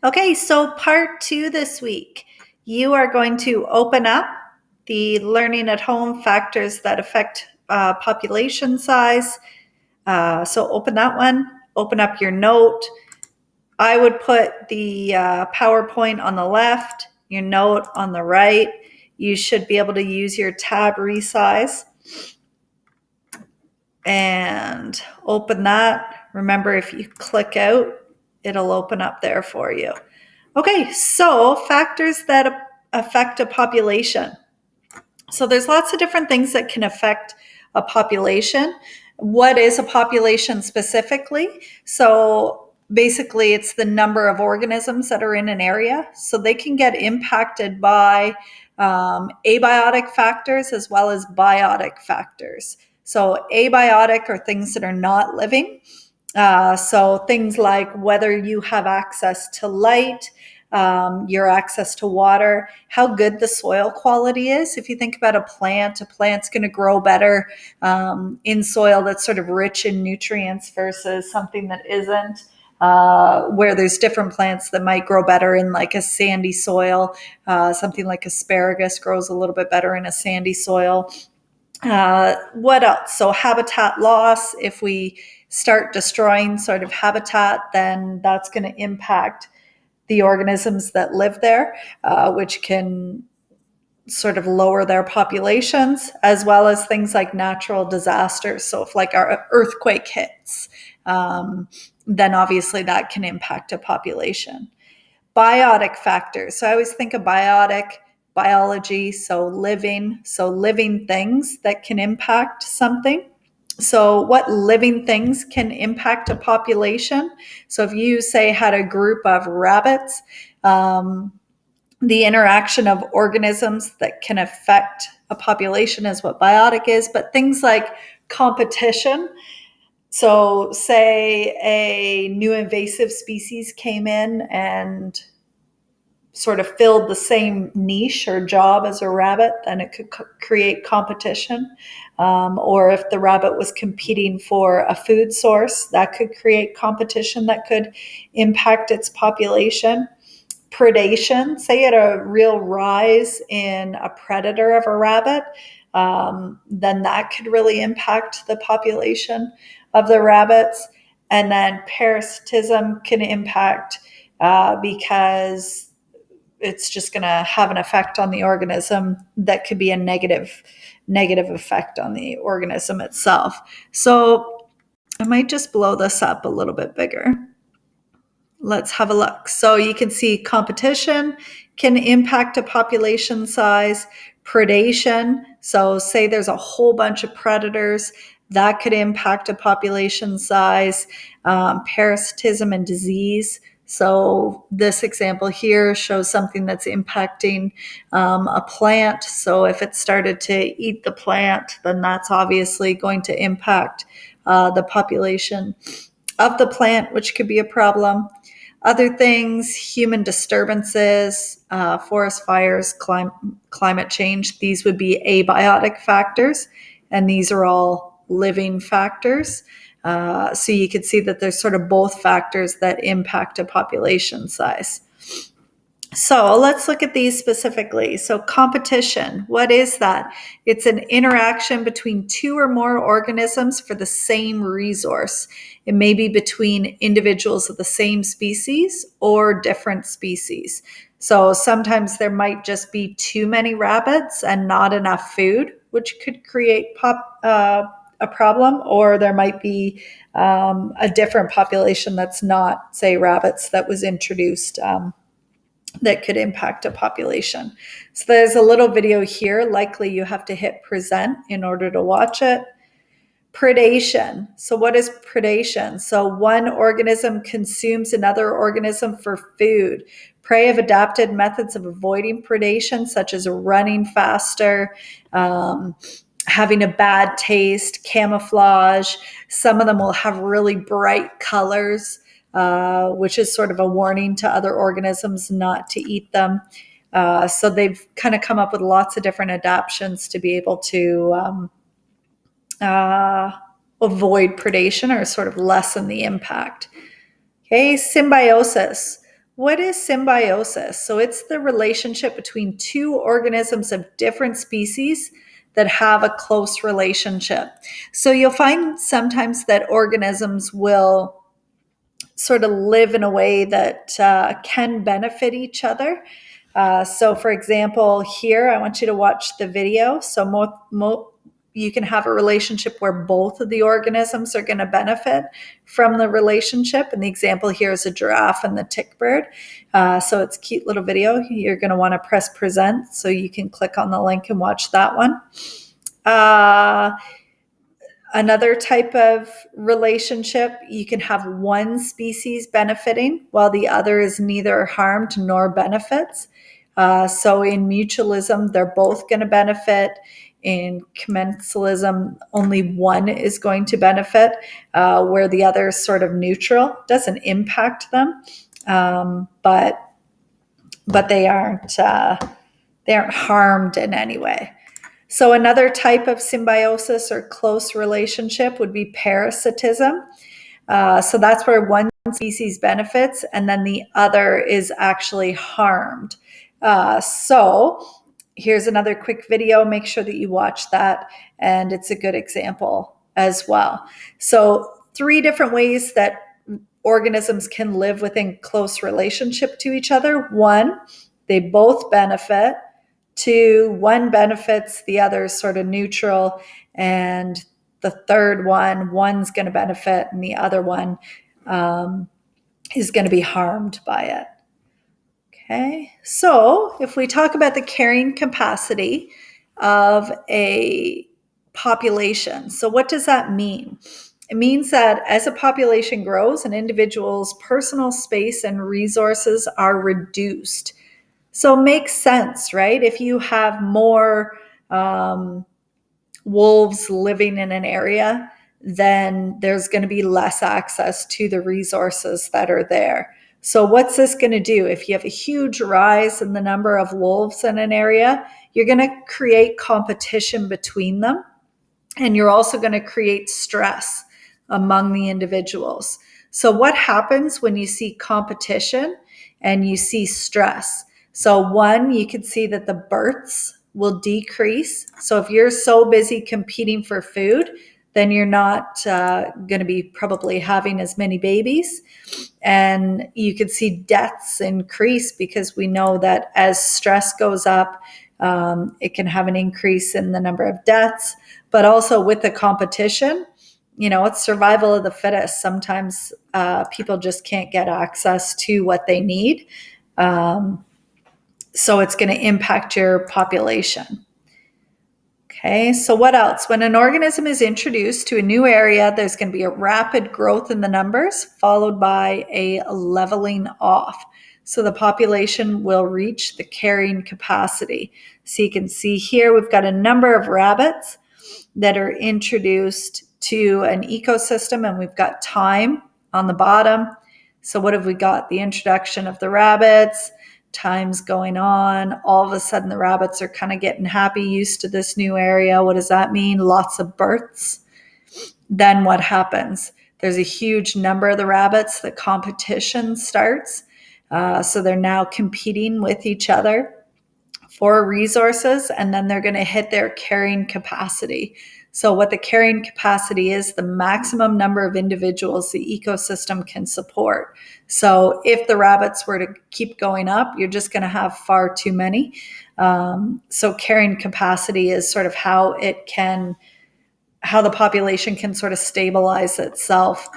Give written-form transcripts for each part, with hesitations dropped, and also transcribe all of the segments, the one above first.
Okay, so part 2 this week. You are going to open up the learning at home factors that affect population size. So open that one, open up your note. I would put the PowerPoint on the left, your note on the right. You should be able to use your tab resize and open that. Remember, if you click out, it'll open up there for you. Okay, so factors that affect a population. So there's lots of different things that can affect a population. What is a population specifically? So basically, it's the number of organisms that are in an area. So they can get impacted by abiotic factors as well as biotic factors. So abiotic are things that are not living. So things like whether you have access to light, your access to water, how good the soil quality is. If you think about a plant's going to grow better in soil that's sort of rich in nutrients versus something that isn't. Where there's different plants that might grow better in like a sandy soil. Something like asparagus grows a little bit better in a sandy soil. What else? So habitat loss, if we start destroying sort of habitat, then that's going to impact the organisms that live there, which can sort of lower their populations, as well as things like natural disasters. So if like our earthquake hits, then obviously that can impact a population. Biotic factors. So I always think of biotic, biology, so living things that can impact something. So what living things can impact a population? So if you say had a group of rabbits, the interaction of organisms that can affect a population is what biotic is, but things like competition. So say a new invasive species came in and sort of filled the same niche or job as a rabbit, then it could create competition. Or if the rabbit was competing for a food source, that could create competition that could impact its population. Predation, say at a real rise in a predator of a rabbit, then that could really impact the population of the rabbits. And then parasitism can impact because it's just going to have an effect on the organism that could be a negative effect on the organism itself. So I might just blow this up a little bit bigger. Let's have a look. So you can see competition can impact a population size, predation. So say there's a whole bunch of predators, that could impact a population size, parasitism and disease. So this example here shows something that's impacting a plant. So if it started to eat the plant, then that's obviously going to impact the population of the plant, which could be a problem. Other things, human disturbances, forest fires, climate change, these would be abiotic factors, and these are all living factors. So you could see that there's sort of both factors that impact a population size. So let's look at these specifically. So competition, what is that? It's an interaction between two or more organisms for the same resource. It may be between individuals of the same species or different species. So sometimes there might just be too many rabbits and not enough food, which could create a problem, or there might be a different population that's not, say, rabbits that was introduced that could impact a population. So there's a little video here. Likely you have to hit present in order to watch it. Predation. So what is predation? So one organism consumes another organism for food. Prey have adapted methods of avoiding predation, such as running faster, having a bad taste, camouflage. Some of them will have really bright colors, which is sort of a warning to other organisms not to eat them. So they've kind of come up with lots of different adaptations to be able to avoid predation or sort of lessen the impact. Okay, symbiosis. What is symbiosis? So it's the relationship between two organisms of different species that have a close relationship. So you'll find sometimes that organisms will sort of live in a way that can benefit each other. So, for example, here I want you to watch the video. So, you can have a relationship where both of the organisms are going to benefit from the relationship. And the example here is a giraffe and the tick bird. So, it's a cute little video. You're going to want to press present so you can click on the link and watch that one. Another type of relationship, you can have one species benefiting while the other is neither harmed nor benefits. So in mutualism, they're both going to benefit. In commensalism, only one is going to benefit, where the other is sort of neutral, doesn't impact them, but they aren't harmed in any way. So another type of symbiosis or close relationship would be parasitism. So that's where one species benefits and then the other is actually harmed. So here's another quick video. Make sure that you watch that, and it's a good example as well. So 3 different ways that organisms can live within close relationship to each other. 1, they both benefit. 2, one benefits, the other is sort of neutral. And the third one's going to benefit and the other one is going to be harmed by it. Okay, so if we talk about the carrying capacity of a population, so what does that mean? It means that as a population grows, an individual's personal space and resources are reduced. So it makes sense, right? If you have more wolves living in an area, then there's going to be less access to the resources that are there. So what's this going to do? If you have a huge rise in the number of wolves in an area, you're going to create competition between them. And you're also going to create stress among the individuals. So what happens when you see competition and you see stress? So 1, you can see that the births will decrease. So if you're so busy competing for food, then you're not going to be probably having as many babies. And you can see deaths increase because we know that as stress goes up, it can have an increase in the number of deaths. But also with the competition, it's survival of the fittest. Sometimes people just can't get access to what they need. So it's going to impact your population. Okay, so what else? When an organism is introduced to a new area, there's going to be a rapid growth in the numbers, followed by a leveling off. So the population will reach the carrying capacity. So you can see here we've got a number of rabbits that are introduced to an ecosystem, and we've got time on the bottom. So what have we got? The introduction of the rabbits, time's going on. All of a sudden, the rabbits are kind of getting happy, used to this new area. What does that mean? Lots of births. Then what happens? There's a huge number of the rabbits. The competition starts. So they're now competing with each other for resources, and then they're going to hit their carrying capacity. So what the carrying capacity is, the maximum number of individuals the ecosystem can support. So if the rabbits were to keep going up, you're just going to have far too many. So carrying capacity is sort of how the population can sort of stabilize itself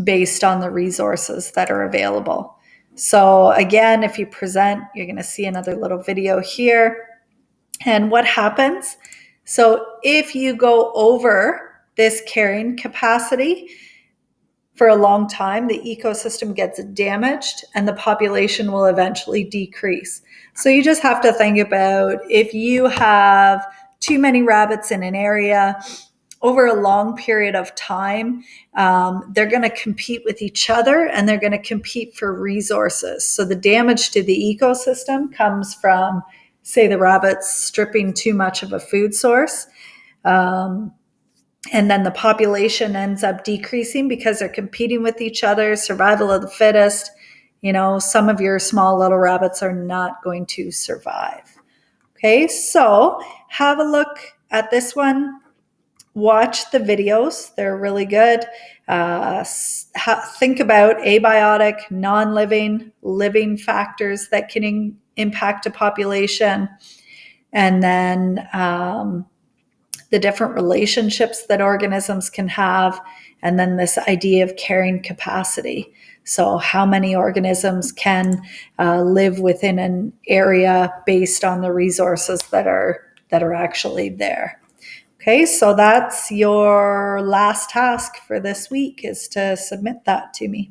based on the resources that are available. So again, if you present, you're going to see another little video here. And what happens? So if you go over this carrying capacity for a long time, the ecosystem gets damaged and the population will eventually decrease. So you just have to think about if you have too many rabbits in an area over a long period of time, they're going to compete with each other and they're going to compete for resources. So the damage to the ecosystem comes from, say, the rabbits stripping too much of a food source. And then the population ends up decreasing because they're competing with each other, survival of the fittest. some of your small little rabbits are not going to survive. Okay, so have a look at this one. Watch the videos. They're really good. Think about abiotic, non-living, living factors that can impact a population. And then the different relationships that organisms can have. And then this idea of carrying capacity. So how many organisms can live within an area based on the resources that are actually there. Okay, so that's your last task for this week, is to submit that to me.